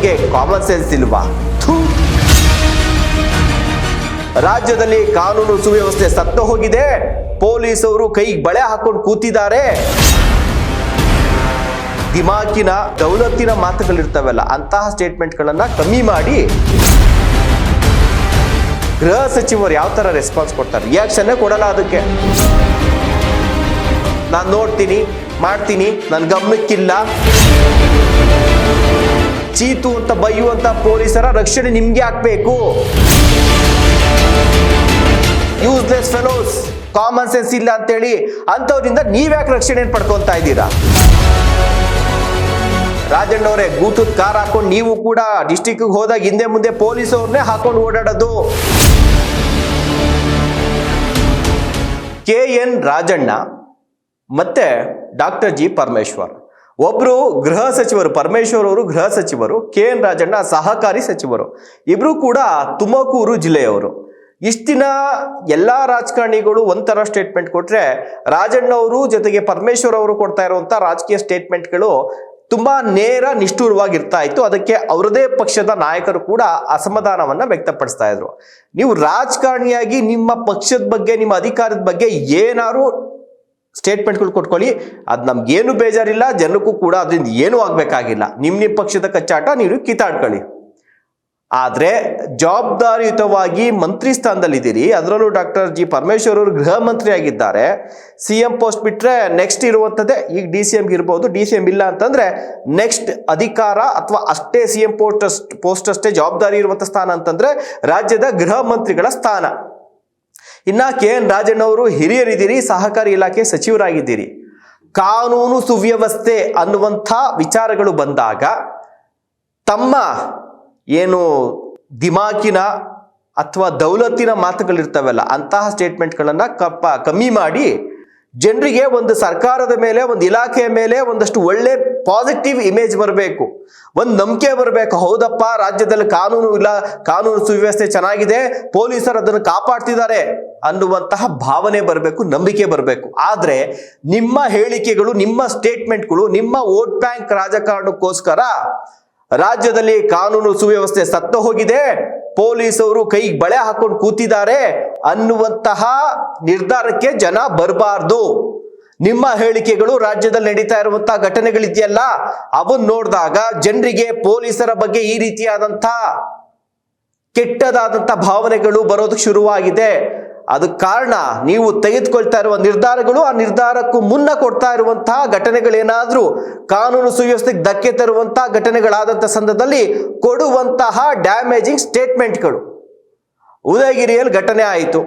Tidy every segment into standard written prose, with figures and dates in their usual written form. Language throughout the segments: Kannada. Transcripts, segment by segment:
ಅವ್ರಿಗೆ ಕಾಮನ್ ಸೆನ್ಸ್ ಇಲ್ವಾ? ಥು. ರಾಜ್ಯದಲ್ಲಿ ಕಾನೂನು ಸುವ್ಯವಸ್ಥೆ ಸತ್ತು ಹೋಗಿದೆ, ಪೊಲೀಸರು ಕೈಗೆ ಬಳೆ ಹಾಕೊಂಡು ಕೂತಿದ್ದಾರೆ. ದಿಮಾಕಿನ ದೌಲತ್ತಿನ ಮಾತುಗಳಿರ್ತವಲ್ಲ, ಅಂತಹ ಸ್ಟೇಟ್ಮೆಂಟ್ಗಳನ್ನ ಕಮ್ಮಿ ಮಾಡಿ ಗೃಹ ಸಚಿವರು ಯಾವ ತರ ರೆಸ್ಪಾನ್ಸ್ ಕೊಡ್ತಾರೆ? ರಿಯಾಕ್ಷನ್ನೇ ಕೊಡಲ್ಲ ಅದಕ್ಕೆ. ನಾನು ನೋಡ್ತೀನಿ, ಮಾಡ್ತೀನಿ, ನನ್ನ ಗಮನಕ್ಕಿಲ್ಲ. ಚೀತು ಅಂತ ಬೈಯುವಂತ ಪೊಲೀಸರ ರಕ್ಷಣೆ ನಿಮ್ಗೆ ಹಾಕ್ಬೇಕು. ಯೂಸ್ಲೆಸ್ ಫೆಲೋಸ್, ಕಾಮನ್ ಸೆನ್ಸ್ ಇಲ್ಲ ಅಂತೇಳಿ ಅಂಥವ್ರಿಂದ ನೀವ್ಯಾಕೆ ರಕ್ಷಣೆ ಪಡ್ಕೊತಾ ಇದ್ದೀರಾ? ರಾಜಣ್ಣವರೇ, ಗೂಟದ ಕಾರ್ ಹಾಕೊಂಡು ನೀವು ಕೂಡ ಡಿಸ್ಟಿಕ್ ಹೋದಾಗ ಹಿಂದೆ ಮುಂದೆ ಪೊಲೀಸ್ ಅವ್ರನ್ನೇ ಹಾಕೊಂಡು ಓಡಾಡೋದು. KN ರಾಜಣ್ಣ ಮತ್ತೆ ಡಾಕ್ಟರ್ ಜಿ ಪರಮೇಶ್ವರ್, ಒಬ್ರು ಗೃಹ ಸಚಿವರು, ಪರಮೇಶ್ವರ್ ಅವರು ಗೃಹ ಸಚಿವರು, KN ರಾಜಣ್ಣ ಸಹಕಾರಿ ಸಚಿವರು. ಇಬ್ರು ಕೂಡ ತುಮಕೂರು ಜಿಲ್ಲೆಯವರು. ಇಷ್ಟ ದಿನ ಎಲ್ಲಾ ರಾಜಕಾರಣಿಗಳು ಒಂಥರ ಸ್ಟೇಟ್ಮೆಂಟ್ ಕೊಟ್ರೆ, ರಾಜಣ್ಣ ಅವರು ಜೊತೆಗೆ ಪರಮೇಶ್ವರ್ ಅವರು ಕೊಡ್ತಾ ಇರುವಂತ ರಾಜಕೀಯ ಸ್ಟೇಟ್ಮೆಂಟ್ಗಳು ತುಂಬಾ ನೇರ ನಿಷ್ಠುರವಾಗಿರ್ತಾ ಇತ್ತು. ಅದಕ್ಕೆ ಅವರದೇ ಪಕ್ಷದ ನಾಯಕರು ಕೂಡ ಅಸಮಾಧಾನವನ್ನ ವ್ಯಕ್ತಪಡಿಸ್ತಾ ಇದ್ರು. ನೀವು ರಾಜಕಾರಣಿಯಾಗಿ ನಿಮ್ಮ ಪಕ್ಷದ ಬಗ್ಗೆ, ನಿಮ್ಮ ಅಧಿಕಾರದ ಬಗ್ಗೆ ಏನಾದ್ರು ಸ್ಟೇಟ್ಮೆಂಟ್ಗಳು ಕೊಟ್ಕೊಳ್ಳಿ, ಅದು ನಮ್ಗೇನು ಬೇಜಾರಿಲ್ಲ, ಜನಕ್ಕೂ ಕೂಡ ಅದರಿಂದ ಏನೂ ಆಗ್ಬೇಕಾಗಿಲ್ಲ. ನಿಮ್ಮ ಪಕ್ಷದ ಕಚ್ಚಾಟ ನೀವು ಕಿತ್ತಾಡ್ಕೊಳ್ಳಿ. ಆದ್ರೆ ಜವಾಬ್ದಾರಿಯುತವಾಗಿ ಮಂತ್ರಿ ಸ್ಥಾನದಲ್ಲಿದ್ದೀರಿ, ಅದರಲ್ಲೂ ಡಾಕ್ಟರ್ ಜಿ ಪರಮೇಶ್ವರ್ ಅವರು ಗೃಹ ಮಂತ್ರಿ ಆಗಿದ್ದಾರೆ. CM ಪೋಸ್ಟ್ ಬಿಟ್ರೆ ನೆಕ್ಸ್ಟ್ ಇರುವಂಥದ್ದೇ, ಈಗ DCM ಇರ್ಬೋದು, DCM ಇಲ್ಲ ಅಂತಂದ್ರೆ ನೆಕ್ಸ್ಟ್ ಅಧಿಕಾರ ಅಥವಾ ಅಷ್ಟೇ CM ಪೋಸ್ಟ್ ಅಷ್ಟೇ ಜವಾಬ್ದಾರಿ ಇರುವಂತ ಸ್ಥಾನ ಅಂತಂದ್ರೆ ರಾಜ್ಯದ ಗೃಹ ಮಂತ್ರಿಗಳ ಸ್ಥಾನ. ಇನ್ನ KN ರಾಜಣ್ಣ ಅವರು ಹಿರಿಯರಿದ್ದೀರಿ, ಸಹಕಾರಿ ಇಲಾಖೆ ಸಚಿವರಾಗಿದ್ದೀರಿ. ಕಾನೂನು ಸುವ್ಯವಸ್ಥೆ ಅನ್ನುವಂಥ ವಿಚಾರಗಳು ಬಂದಾಗ ತಮ್ಮ ಏನು ದಿಮಾಕಿನ ಅಥವಾ ದೌಲತ್ತಿನ ಮಾತುಗಳಿರ್ತವಲ್ಲ, ಅಂತಹ ಸ್ಟೇಟ್ಮೆಂಟ್ಗಳನ್ನ ಕಮ್ಮಿ ಮಾಡಿ ಜನರಿಗೆ ಒಂದು ಸರ್ಕಾರದ ಮೇಲೆ, ಒಂದು ಇಲಾಖೆಯ ಮೇಲೆ ಒಂದಷ್ಟು ಒಳ್ಳೆ ಪಾಸಿಟಿವ್ ಇಮೇಜ್ ಬರಬೇಕು, ಒಂದು ನಂಬಿಕೆ ಬರಬೇಕು. ಹೌದಪ್ಪ, ರಾಜ್ಯದಲ್ಲಿ ಕಾನೂನು ಸುವ್ಯವಸ್ಥೆ ಚೆನ್ನಾಗಿದೆ, ಪೊಲೀಸರು ಅದನ್ನು ಕಾಪಾಡ್ತಿದ್ದಾರೆ ಅನ್ನುವಂತಹ ಭಾವನೆ ಬರಬೇಕು, ನಂಬಿಕೆ ಬರಬೇಕು. ಆದ್ರೆ ನಿಮ್ಮ ಹೇಳಿಕೆಗಳು, ನಿಮ್ಮ ಸ್ಟೇಟ್ಮೆಂಟ್ಗಳು, ನಿಮ್ಮ ವೋಟ್ ಬ್ಯಾಂಕ್ ರಾಜಕಾರಣಕ್ಕೋಸ್ಕರ ರಾಜ್ಯದಲ್ಲಿ ಕಾನೂನು ಸುವ್ಯವಸ್ಥೆ ಸತ್ತು ಹೋಗಿದೆ, ಪೊಲೀಸರು ಕೈಗೆ ಬಳೆ ಹಾಕೊಂಡು ಕೂತಿದ್ದಾರೆ ಅನ್ನುವಂತಹ ನಿರ್ಧಾರಕ್ಕೆ ಜನ ಬರಬಾರ್ದು. ನಿಮ್ಮ ಹೇಳಿಕೆಗಳು, ರಾಜ್ಯದಲ್ಲಿ ನಡೀತಾ ಇರುವಂತಹ ಘಟನೆಗಳಿದೆಯಲ್ಲ, ಅವನ್ನ ನೋಡಿದಾಗ ಜನರಿಗೆ ಪೊಲೀಸರ ಬಗ್ಗೆ ಈ ರೀತಿಯಾದಂಥ ಕೆಟ್ಟದಾದಂಥ ಭಾವನೆಗಳು ಬರೋದಕ್ಕೆ ಶುರುವಾಗಿದೆ. ಅದಕ್ಕೆ ಕಾರಣ ನೀವು ತೆಗೆದುಕೊಳ್ತಾ ಇರುವ ನಿರ್ಧಾರಗಳು, ಆ ನಿರ್ಧಾರಕ್ಕೂ ಮುನ್ನ ಕೊಡ್ತಾ ಇರುವಂತಹ ಘಟನೆಗಳೇನಾದ್ರೂ ಕಾನೂನು ಸುವ್ಯವಸ್ಥೆಗೆ ಧಕ್ಕೆ ತರುವಂತಹ ಘಟನೆಗಳಾದಂಥ ಸಂದರ್ಭದಲ್ಲಿ ಕೊಡುವಂತಹ ಡ್ಯಾಮೇಜಿಂಗ್ ಸ್ಟೇಟ್ಮೆಂಟ್ಗಳು. ಉದಯಗಿರಿಯಲ್ಲಿ ಘಟನೆ ಆಯಿತು,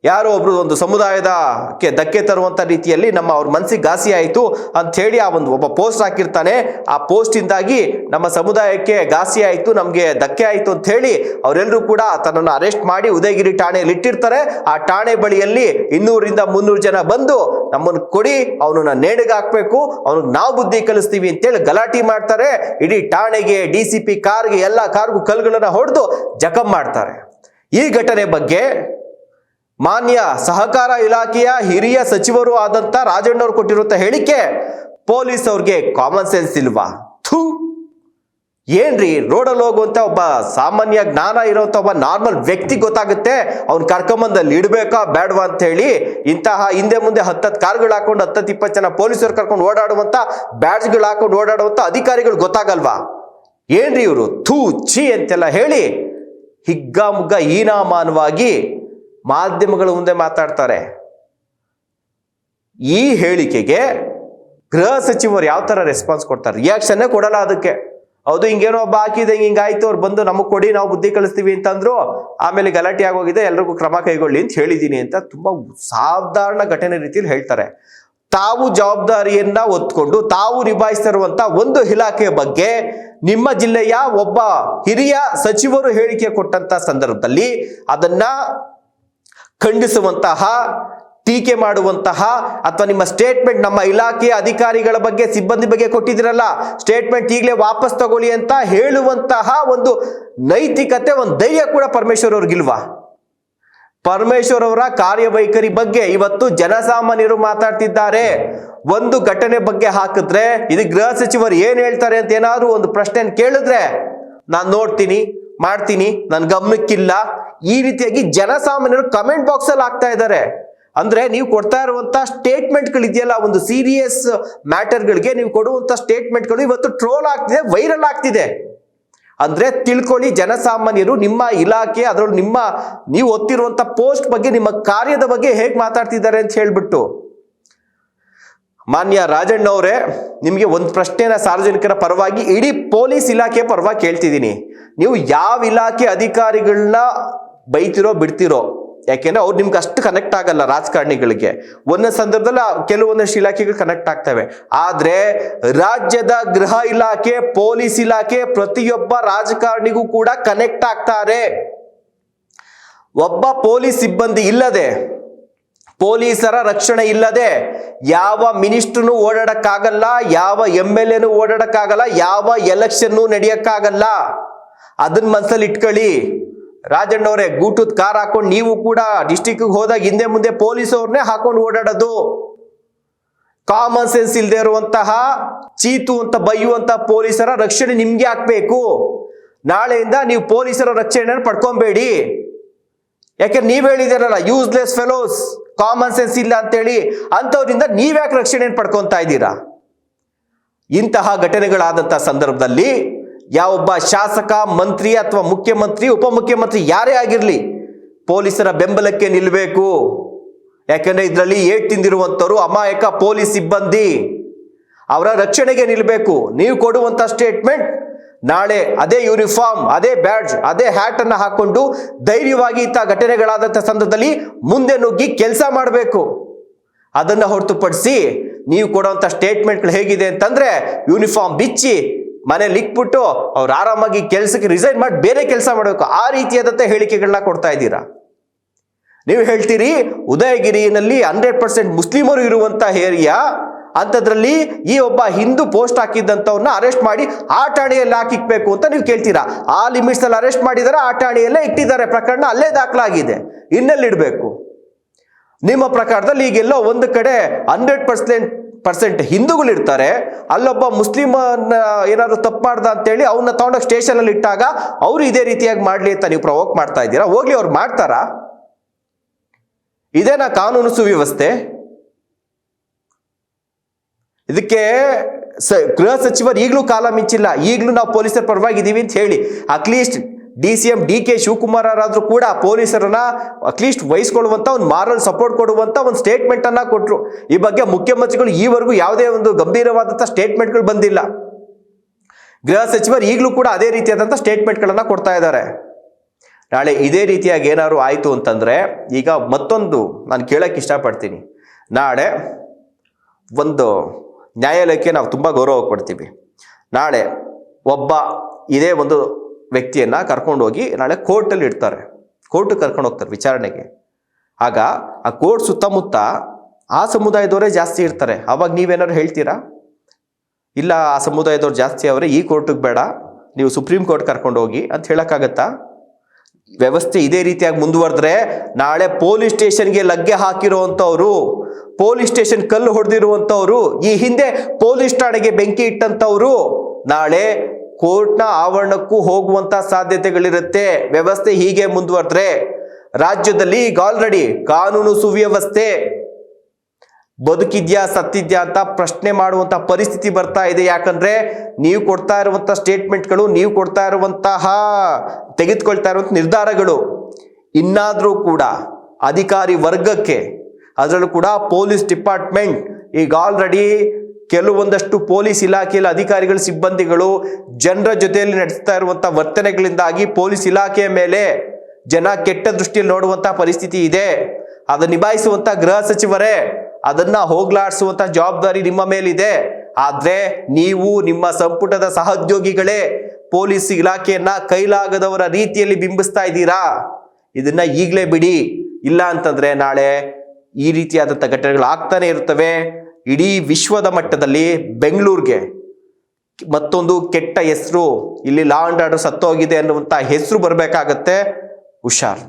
ಯಾರೋ ಒಬ್ರು ಒಂದು ಸಮುದಾಯದಕ್ಕೆ ಧಕ್ಕೆ ತರುವಂತ ರೀತಿಯಲ್ಲಿ ಅವ್ರ ಮನಸ್ಸಿಗೆ ಘಾಸಿ ಆಯಿತು ಅಂತ ಹೇಳಿ ಒಬ್ಬ ಪೋಸ್ಟ್ ಹಾಕಿರ್ತಾನೆ. ಆ ಪೋಸ್ಟ್ ಇಂದಾಗಿ ನಮ್ಮ ಸಮುದಾಯಕ್ಕೆ ಘಾಸಿ ಆಯಿತು, ನಮ್ಗೆ ಧಕ್ಕೆ ಆಯಿತು ಅಂತ ಹೇಳಿ ಅವರೆಲ್ಲರೂ ಕೂಡ ತನ್ನನ್ನು ಅರೆಸ್ಟ್ ಮಾಡಿ ಉದಯಗಿರಿ ಠಾಣೆಯಲ್ಲಿ ಇಟ್ಟಿರ್ತಾರೆ. ಆ ಠಾಣೆ ಬಳಿಯಲ್ಲಿ 200-300 ಜನ ಬಂದು ನಮ್ಮನ್ನು ಕೊಡಿ, ಅವನನ್ನ ನೇಣಿಗೆ ಹಾಕ್ಬೇಕು, ಅವನಿಗೆ ನಾವು ಬುದ್ಧಿ ಕಲಿಸ್ತೀವಿ ಅಂತೇಳಿ ಗಲಾಟೆ ಮಾಡ್ತಾರೆ. ಇಡೀ ಠಾಣೆಗೆ, DCP ಕಾರ್ಗೆ, ಎಲ್ಲ ಕಾರ್ಗೂ ಕಲ್ಗಳನ್ನ ಹೊಡೆದು ಜಖಂ ಮಾಡ್ತಾರೆ. ಈ ಘಟನೆ ಬಗ್ಗೆ ಮಾನ್ಯ ಸಹಕಾರ ಇಲಾಖೆಯ ಹಿರಿಯ ಸಚಿವರು ಆದಂತ ರಾಜಣ್ಣವ್ರು ಕೊಟ್ಟಿರುವಂತ ಹೇಳಿಕೆ, ಪೊಲೀಸ್ ಅವ್ರಿಗೆ ಕಾಮನ್ ಸೆನ್ಸ್ ಇಲ್ವಾ? ಥೂ, ಏನ್ರಿ, ರೋಡಲ್ಲಿ ಹೋಗುವಂತ ಒಬ್ಬ ಸಾಮಾನ್ಯ ಜ್ಞಾನ ಇರುವಂತ ಒಬ್ಬ ನಾರ್ಮಲ್ ವ್ಯಕ್ತಿ ಗೊತ್ತಾಗುತ್ತೆ ಅವ್ನು ಕರ್ಕೊಂಬಂದಲ್ಲಿ ಇಡ್ಬೇಕಾ ಬೇಡವಾ ಅಂತ ಹೇಳಿ. ಇಂತಹ ಹಿಂದೆ ಮುಂದೆ 10 ಕಾರ್ಗಳು ಹಾಕೊಂಡು 10-20 ಜನ ಪೊಲೀಸರು ಕರ್ಕೊಂಡು ಓಡಾಡುವಂತ, ಬ್ಯಾಡ್ಜ್ಗಳು ಹಾಕೊಂಡು ಓಡಾಡುವಂತ ಅಧಿಕಾರಿಗಳು ಗೊತ್ತಾಗಲ್ವಾ? ಏನ್ರಿ ಇವರು, ಥೂ ಛೀ ಅಂತೆಲ್ಲ ಹೇಳಿ ಹಿಗ್ಗಾಮುಗ್ಗ ಹೀನಾಮಾನವಾಗಿ ಮಾಧ್ಯಮಗಳ ಮುಂದೆ ಮಾತಾಡ್ತಾರೆ. ಈ ಹೇಳಿಕೆಗೆ ಗೃಹ ಸಚಿವರು ಯಾವ ತರ ರೆಸ್ಪಾನ್ಸ್ ಕೊಡ್ತಾರೆ? ರಿಯಾಕ್ಷನ್ನೇ ಕೊಡಲ್ಲ ಅದಕ್ಕೆ. ಹೌದು, ಹಿಂಗೇನೋ ಒಬ್ಬ ಹಾಕಿದೆ, ಹಿಂಗಾಯ್ತು, ಅವ್ರು ಬಂದು ನಮಗ್ ಕೊಡಿ, ನಾವು ಬುದ್ಧಿ ಕಲಿಸ್ತೀವಿ ಅಂತಂದ್ರು, ಆಮೇಲೆ ಗಲಾಟೆ ಆಗೋಗಿದೆ, ಎಲ್ರಿಗೂ ಕ್ರಮ ಕೈಗೊಳ್ಳಿ ಅಂತ ಹೇಳಿದೀನಿ ಅಂತ ತುಂಬಾ ಸಾಧಾರಣ ಘಟನೆ ರೀತಿಯಲ್ಲಿ ಹೇಳ್ತಾರೆ. ತಾವು ಜವಾಬ್ದಾರಿಯನ್ನ ಹೊತ್ಕೊಂಡು ತಾವು ನಿಭಾಯಿಸ್ತಿರುವಂತ ಒಂದು ಇಲಾಖೆಯ ಬಗ್ಗೆ ನಿಮ್ಮ ಜಿಲ್ಲೆಯ ಒಬ್ಬ ಹಿರಿಯ ಸಚಿವರು ಹೇಳಿಕೆ ಕೊಟ್ಟಂತ ಸಂದರ್ಭದಲ್ಲಿ ಅದನ್ನ ಖಂಡಿಸುವಂತಹ, ಟೀಕೆ ಮಾಡುವಂತಹ, ಅಥವಾ ನಿಮ್ಮ ಸ್ಟೇಟ್ಮೆಂಟ್ ನಮ್ಮ ಇಲಾಖೆಯ ಅಧಿಕಾರಿಗಳ ಬಗ್ಗೆ, ಸಿಬ್ಬಂದಿ ಬಗ್ಗೆ ಕೊಟ್ಟಿದ್ದೀರಲ್ಲ, ಸ್ಟೇಟ್ಮೆಂಟ್ ಈಗಲೇ ವಾಪಸ್ ತಗೊಳ್ಳಿ ಅಂತ ಹೇಳುವಂತಹ ಒಂದು ನೈತಿಕತೆ, ಒಂದು ಧೈರ್ಯ ಕೂಡ ಪರಮೇಶ್ವರ್ ಅವ್ರಿಗಿಲ್ವಾ? ಪರಮೇಶ್ವರ್ ಅವರ ಕಾರ್ಯವೈಖರಿ ಬಗ್ಗೆ ಇವತ್ತು ಜನಸಾಮಾನ್ಯರು ಮಾತಾಡ್ತಿದ್ದಾರೆ. ಒಂದು ಘಟನೆ ಬಗ್ಗೆ ಹಾಕಿದ್ರೆ ಇದು ಗೃಹ ಸಚಿವರು ಏನ್ ಹೇಳ್ತಾರೆ ಅಂತ ಏನಾದ್ರು ಒಂದು ಪ್ರಶ್ನೆ ಕೇಳಿದ್ರೆ ನಾನು ನೋಡ್ತೀನಿ ಮಾಡ್ತೀನಿ, ನನ್ನ ಗಮನಕ್ಕಿಲ್ಲ, ಈ ರೀತಿಯಾಗಿ ಜನಸಾಮಾನ್ಯರು ಕಮೆಂಟ್ ಬಾಕ್ಸ್ ಅಲ್ಲಿ ಆಗ್ತಾ ಇದ್ದಾರೆ. ಅಂದ್ರೆ ನೀವು ಕೊಡ್ತಾ ಇರುವಂತ ಸ್ಟೇಟ್ಮೆಂಟ್ಗಳು ಇದೆಯಲ್ಲ, ಒಂದು ಸೀರಿಯಸ್ ಮ್ಯಾಟರ್ಗಳಿಗೆ ನೀವು ಕೊಡುವಂತ ಸ್ಟೇಟ್ಮೆಂಟ್ಗಳು ಇವತ್ತು ಟ್ರೋಲ್ ಆಗ್ತಿದೆ, ವೈರಲ್ ಆಗ್ತಿದೆ. ಅಂದ್ರೆ ತಿಳ್ಕೊಳ್ಳಿ ಜನಸಾಮಾನ್ಯರು ನಿಮ್ಮ ಇಲಾಖೆ, ಅದರಲ್ಲೂ ನೀವು ಒತ್ತಿರುವಂತ ಪೋಸ್ಟ್ ಬಗ್ಗೆ, ನಿಮ್ಮ ಕಾರ್ಯದ ಬಗ್ಗೆ ಹೇಗೆ ಮಾತಾಡ್ತಿದ್ದಾರೆ ಅಂತ ಹೇಳ್ಬಿಟ್ಟು. ಮಾನ್ಯ ರಾಜಣ್ಣ ಅವರೇ, ನಿಮಗೆ ಒಂದು ಪ್ರಶ್ನೆನ ಸಾರ್ವಜನಿಕರ ಪರವಾಗಿ, ಇಡೀ ಪೊಲೀಸ್ ಇಲಾಖೆ ಪರವಾಗಿ ಕೇಳ್ತಿದ್ದೀನಿ. ನೀವು ಯಾವ ಇಲಾಖೆ ಅಧಿಕಾರಿಗಳನ್ನ ಬೈತಿರೋ ಬಿಡ್ತಿರೋ, ಯಾಕೆಂದ್ರೆ ಅವ್ರು ನಿಮ್ಗೆ ಅಷ್ಟು ಕನೆಕ್ಟ್ ಆಗಲ್ಲ. ರಾಜಕಾರಣಿಗಳಿಗೆ ಒಂದೊಂದು ಸಂದರ್ಭದಲ್ಲಿ ಕೆಲವೊಂದಷ್ಟು ಇಲಾಖೆಗಳು ಕನೆಕ್ಟ್ ಆಗ್ತವೆ. ಆದ್ರೆ ರಾಜ್ಯದ ಗೃಹ ಇಲಾಖೆ, ಪೊಲೀಸ್ ಇಲಾಖೆ ಪ್ರತಿಯೊಬ್ಬ ರಾಜಕಾರಣಿಗೂ ಕೂಡ ಕನೆಕ್ಟ್ ಆಗ್ತಾರೆ. ಒಬ್ಬ ಪೊಲೀಸ್ ಸಿಬ್ಬಂದಿ ಇಲ್ಲದೆ, ಪೊಲೀಸರ ರಕ್ಷಣೆ ಇಲ್ಲದೆ ಯಾವ ಮಿನಿಸ್ಟ್ರನು ಓಡಾಡಕ್ಕಾಗಲ್ಲ, ಯಾವ MLAನು ಓಡಾಡಕ್ಕಾಗಲ್ಲ, ಯಾವ ಎಲೆಕ್ಷನ್ ನಡೆಯಕ್ಕಾಗಲ್ಲ. ಅದನ್ನ ಮನಸ್ಸಲ್ಲಿ ಇಟ್ಕೊಳ್ಳಿ. ರಾಜಣ್ಣವ್ರೆ, ಗೂಟದ ಕಾರ್ ಹಾಕೊಂಡು ನೀವು ಕೂಡ ಡಿಸ್ಟಿಕ್ ಹೋದಾಗ ಹಿಂದೆ ಮುಂದೆ ಪೊಲೀಸ್ ಅವ್ರನ್ನೇ ಹಾಕೊಂಡು ಓಡಾಡೋದು. ಕಾಮನ್ ಸೆನ್ಸ್ ಇಲ್ಲದೆ ಇರುವಂತಹ, ಚೀತು ಅಂತ ಬೈಯುವಂತ ಪೊಲೀಸರ ರಕ್ಷಣೆ ನಿಮ್ಗೆ ಹಾಕ್ಬೇಕು. ನಾಳೆಯಿಂದ ನೀವು ಪೊಲೀಸರ ರಕ್ಷಣೆ ಪಡ್ಕೊಬೇಡಿ. ಯಾಕೆ ನೀವ್ ಹೇಳಿದಿರಲ್ಲ, ಯೂಸ್ಲೆಸ್ ಫೆಲೋಸ್, ಕಾಮನ್ ಸೆನ್ಸ್ ಇಲ್ಲ ಅಂತೇಳಿ, ಅಂಥವ್ರಿಂದ ನೀವ್ಯಾಕೆ ರಕ್ಷಣೆ ಪಡ್ಕೊತಾ ಇದ್ದೀರಾ? ಇಂತಹ ಘಟನೆಗಳಾದಂತಹ ಸಂದರ್ಭದಲ್ಲಿ ಯಾವೊಬ್ಬ ಶಾಸಕ, ಮಂತ್ರಿ ಅಥವಾ ಮುಖ್ಯಮಂತ್ರಿ, ಉಪಮುಖ್ಯಮಂತ್ರಿ ಯಾರೇ ಆಗಿರ್ಲಿ, ಪೊಲೀಸರ ಬೆಂಬಲಕ್ಕೆ ನಿಲ್ಲಬೇಕು. ಯಾಕಂದ್ರೆ ಇದರಲ್ಲಿ ಏಟ್ ತಿಂದಿರುವಂತವರು ಅಮಾಯಕ ಪೊಲೀಸ್ ಸಿಬ್ಬಂದಿ, ಅವರ ರಕ್ಷಣೆಗೆ ನಿಲ್ಲಬೇಕು. ನೀವು ಕೊಡುವಂತ ಸ್ಟೇಟ್ಮೆಂಟ್ ನಾಳೆ ಅದೇ ಯೂನಿಫಾರ್ಮ್, ಅದೇ ಬ್ಯಾಡ್ಜ್, ಅದೇ ಹ್ಯಾಟ್ ಅನ್ನ ಹಾಕೊಂಡು ಧೈರ್ಯವಾಗಿ ಇಂತಹ ಘಟನೆಗಳಾದಂಥ ಸಂದರ್ಭದಲ್ಲಿ ಮುಂದೆ ನುಗ್ಗಿ ಕೆಲಸ ಮಾಡಬೇಕು. ಅದನ್ನ ಹೊರತುಪಡಿಸಿ ನೀವು ಕೊಡುವಂತ ಸ್ಟೇಟ್ಮೆಂಟ್ಗಳು ಹೇಗಿದೆ ಅಂತಂದ್ರೆ, ಯೂನಿಫಾರ್ಮ್ ಬಿಚ್ಚಿ ಮನೇಲಿ ಇಕ್ಬಿಟ್ಟು ಅವ್ರು ಆರಾಮಾಗಿ ಕೆಲಸಕ್ಕೆ ರಿಸೈನ್ ಮಾಡಿ ಬೇರೆ ಕೆಲಸ ಮಾಡಬೇಕು, ಆ ರೀತಿಯಾದಂಥ ಹೇಳಿಕೆಗಳನ್ನ ಕೊಡ್ತಾ ಇದ್ದೀರಾ. ನೀವು ಹೇಳ್ತೀರಿ ಉದಯಗಿರಿಯಲ್ಲಿ 100% ಮುಸ್ಲಿಮರು ಇರುವಂತ ಏರಿಯಾ, ಅಂಥದ್ರಲ್ಲಿ ಈ ಒಬ್ಬ ಹಿಂದೂ ಪೋಸ್ಟ್ ಹಾಕಿದ್ದಂಥವ್ರನ್ನ ಅರೆಸ್ಟ್ ಮಾಡಿ ಆ ಠಾಣೆಯಲ್ಲಿ ಹಾಕಿಕ್ಬೇಕು ಅಂತ ನೀವು ಕೇಳ್ತೀರಾ. ಆ ಲಿಮಿಟ್ಸ್ ಅಲ್ಲಿ ಅರೆಸ್ಟ್ ಮಾಡಿದ್ದಾರೆ, ಆ ಠಾಣೆಯಲ್ಲೇ ಇಟ್ಟಿದ್ದಾರೆ, ಪ್ರಕರಣ ಅಲ್ಲೇ ದಾಖಲಾಗಿದೆ, ಇನ್ನೆಲ್ಲಿಡಬೇಕು? ನಿಮ್ಮ ಪ್ರಕಾರದಲ್ಲಿ ಈಗೆಲ್ಲೋ ಒಂದು ಕಡೆ 100% ಹಿಂದೂಗಳು ಇರ್ತಾರೆ, ಅಲ್ಲೊಬ್ಬ ಮುಸ್ಲಿಮ್ ಏನಾದ್ರು ತಪ್ಪು ಮಾಡ್ದ ಅಂತೇಳಿ ಅವನ್ನ ತಗೊಂಡೋಗಿ ಸ್ಟೇಷನ್ ಅಲ್ಲಿ ಇಟ್ಟಾಗ ಅವ್ರು ಇದೇ ರೀತಿಯಾಗಿ ಮಾಡ್ಲಿ ಅಂತ ನೀವು ಪ್ರವೋಕ್ ಮಾಡ್ತಾ ಇದ್ದೀರಾ. ಹೋಗ್ಲಿ, ಅವ್ರು ಮಾಡ್ತಾರಾ? ಇದೇನಾ ಕಾನೂನು ಸುವ್ಯವಸ್ಥೆ? ಇದಕ್ಕೆ ಗೃಹ ಸಚಿವರು ಈಗಲೂ ಕಾಲ ಮಿಂಚಿಲ್ಲ, ಈಗಲೂ ನಾವು ಪೊಲೀಸರ ಪರವಾಗಿದ್ದೀವಿ ಅಂತ ಹೇಳಿ ಅಟ್ಲೀಸ್ಟ್ DCM DK ಶಿವಕುಮಾರ್ ಅವರಾದ್ರೂ ಕೂಡ ಪೊಲೀಸರನ್ನ ಅಟ್ಲೀಸ್ಟ್ ವಹಿಸ್ಕೊಳ್ಳುವಂತ ಒಂದು ಮಾರಲ್ ಸಪೋರ್ಟ್ ಕೊಡುವಂತ ಒಂದು ಸ್ಟೇಟ್ಮೆಂಟ್ ಅನ್ನ ಕೊಟ್ರು. ಈ ಬಗ್ಗೆ ಮುಖ್ಯಮಂತ್ರಿಗಳು ಈವರೆಗೂ ಯಾವುದೇ ಒಂದು ಗಂಭೀರವಾದಂತಹ ಸ್ಟೇಟ್ಮೆಂಟ್ಗಳು ಬಂದಿಲ್ಲ. ಗೃಹ ಸಚಿವರು ಈಗಲೂ ಕೂಡ ಅದೇ ರೀತಿಯಾದಂತಹ ಸ್ಟೇಟ್ಮೆಂಟ್ಗಳನ್ನ ಕೊಡ್ತಾ ಇದ್ದಾರೆ. ನಾಳೆ ಇದೇ ರೀತಿಯಾಗಿ ಏನಾದ್ರು ಆಯ್ತು ಅಂತಂದ್ರೆ, ಈಗ ಮತ್ತೊಂದು ನಾನು ಕೇಳಕ್ಕೆ ಇಷ್ಟಪಡ್ತೀನಿ. ನಾಳೆ ಒಂದು ನ್ಯಾಯಾಲಯಕ್ಕೆ ನಾವು ತುಂಬ ಗೌರವ ಕೊಡ್ತೀವಿ. ನಾಳೆ ಒಬ್ಬ ಇದೇ ಒಂದು ವ್ಯಕ್ತಿಯನ್ನ ಕರ್ಕೊಂಡು ಹೋಗಿ ನಾಳೆ ಕೋರ್ಟಲ್ಲಿ ಇಡ್ತಾರೆ, ಕೋರ್ಟ್ ಕರ್ಕೊಂಡು ಹೋಗ್ತಾರೆ ವಿಚಾರಣೆಗೆ. ಆಗ ಆ ಕೋರ್ಟ್ ಸುತ್ತಮುತ್ತ ಆ ಸಮುದಾಯದವರೇ ಜಾಸ್ತಿ ಇರ್ತಾರೆ. ಅವಾಗ ನೀವೇನಾದ್ರು ಹೇಳ್ತೀರಾ, ಇಲ್ಲ ಆ ಸಮುದಾಯದವ್ರು ಜಾಸ್ತಿ ಅವರೇ, ಈ ಕೋರ್ಟಿಗೆ ಬೇಡ, ನೀವು ಸುಪ್ರೀಂ ಕೋರ್ಟ್ ಕರ್ಕೊಂಡು ಹೋಗಿ ಅಂತ ಹೇಳಕ್ಕಾಗತ್ತಾ? ವ್ಯವಸ್ಥೆ ಇದೇ ರೀತಿಯಾಗಿ ಮುಂದುವರೆದ್ರೆ ನಾಳೆ ಪೊಲೀಸ್ ಸ್ಟೇಷನ್ಗೆ ಲಗ್ಗೆ ಹಾಕಿರುವಂಥವ್ರು, ಪೊಲೀಸ್ ಸ್ಟೇಷನ್ ಕಲ್ಲು ಹೊಡೆದಿರುವಂಥವ್ರು, ಈ ಹಿಂದೆ ಪೊಲೀಸ್ ಠಾಣೆಗೆ ಬೆಂಕಿ ಇಟ್ಟಂಥವ್ರು ನಾಳೆ ಕೋರ್ಟ್ನ ಆವರಣಕ್ಕೂ ಹೋಗುವಂತ ಸಾಧ್ಯತೆಗಳಿರುತ್ತೆ. ವ್ಯವಸ್ಥೆ ಹೀಗೆ ಮುಂದುವರೆದ್ರೆ ರಾಜ್ಯದಲ್ಲಿ ಈಗ ಆಲ್ರೆಡಿ ಕಾನೂನು ಸುವ್ಯವಸ್ಥೆ ಬದುಕಿದ್ಯಾ ಸತ್ತಿದ್ಯಾ ಅಂತ ಪ್ರಶ್ನೆ ಮಾಡುವಂತ ಪರಿಸ್ಥಿತಿ ಬರ್ತಾ ಇದೆ. ಯಾಕಂದ್ರೆ ನೀವು ಕೊಡ್ತಾ ಇರುವಂತಹ ಸ್ಟೇಟ್ಮೆಂಟ್ಗಳು, ನೀವು ಕೊಡ್ತಾ ಇರುವಂತಹ ತೆಗೆದುಕೊಳ್ತಾ ಇರುವಂತ ನಿರ್ಧಾರಗಳು ಇನ್ನಾದ್ರೂ ಕೂಡ ಅಧಿಕಾರಿ ವರ್ಗಕ್ಕೆ, ಅದರಲ್ಲೂ ಕೂಡ ಪೊಲೀಸ್ ಡಿಪಾರ್ಟ್ಮೆಂಟ್ ಈಗ ಆಲ್ರೆಡಿ ಕೆಲವೊಂದಷ್ಟು ಪೊಲೀಸ್ ಇಲಾಖೆಯಲ್ಲಿ ಅಧಿಕಾರಿಗಳು, ಸಿಬ್ಬಂದಿಗಳು ಜನರ ಜೊತೆಯಲ್ಲಿ ನಡೆಸ್ತಾ ಇರುವಂತಹ ವರ್ತನೆಗಳಿಂದಾಗಿ ಪೊಲೀಸ್ ಇಲಾಖೆಯ ಮೇಲೆ ಜನ ಕೆಟ್ಟ ದೃಷ್ಟಿಯಲ್ಲಿ ನೋಡುವಂತಹ ಪರಿಸ್ಥಿತಿ ಇದೆ. ಅದನ್ನ ನಿಭಾಯಿಸುವಂತ ಗೃಹ ಸಚಿವರೇ, ಅದನ್ನ ಹೋಗ್ಲಾಡಿಸುವಂತ ಜವಾಬ್ದಾರಿ ನಿಮ್ಮ ಮೇಲಿದೆ. ಆದ್ರೆ ನೀವು ನಿಮ್ಮ ಸಂಪುಟದ ಸಹೋದ್ಯೋಗಿಗಳೇ ಪೊಲೀಸ್ ಇಲಾಖೆಯನ್ನ ಕೈಲಾಗದವರ ರೀತಿಯಲ್ಲಿ ಬಿಂಬಿಸ್ತಾ ಇದ್ದೀರಾ. ಇದನ್ನ ಈಗಲೇ ಬಿಡಿ, ಇಲ್ಲ ಅಂತಂದ್ರೆ ನಾಳೆ ಈ ರೀತಿಯಾದಂಥ ಘಟನೆಗಳು ಆಗ್ತಾನೆ ಇರ್ತವೆ. ಇಡೀ ವಿಶ್ವದ ಮಟ್ಟದಲ್ಲಿ ಬೆಂಗಳೂರಿಗೆ ಮತ್ತೊಂದು ಕೆಟ್ಟ ಹೆಸರು, ಇಲ್ಲಿ ಲಾ ಅಂಡ್ ಆರ್ಡರ್ ಸತ್ತೋಗಿದೆ ಅನ್ನುವಂಥ ಹೆಸರು ಬರಬೇಕಾಗತ್ತೆ. ಹುಷಾರ್.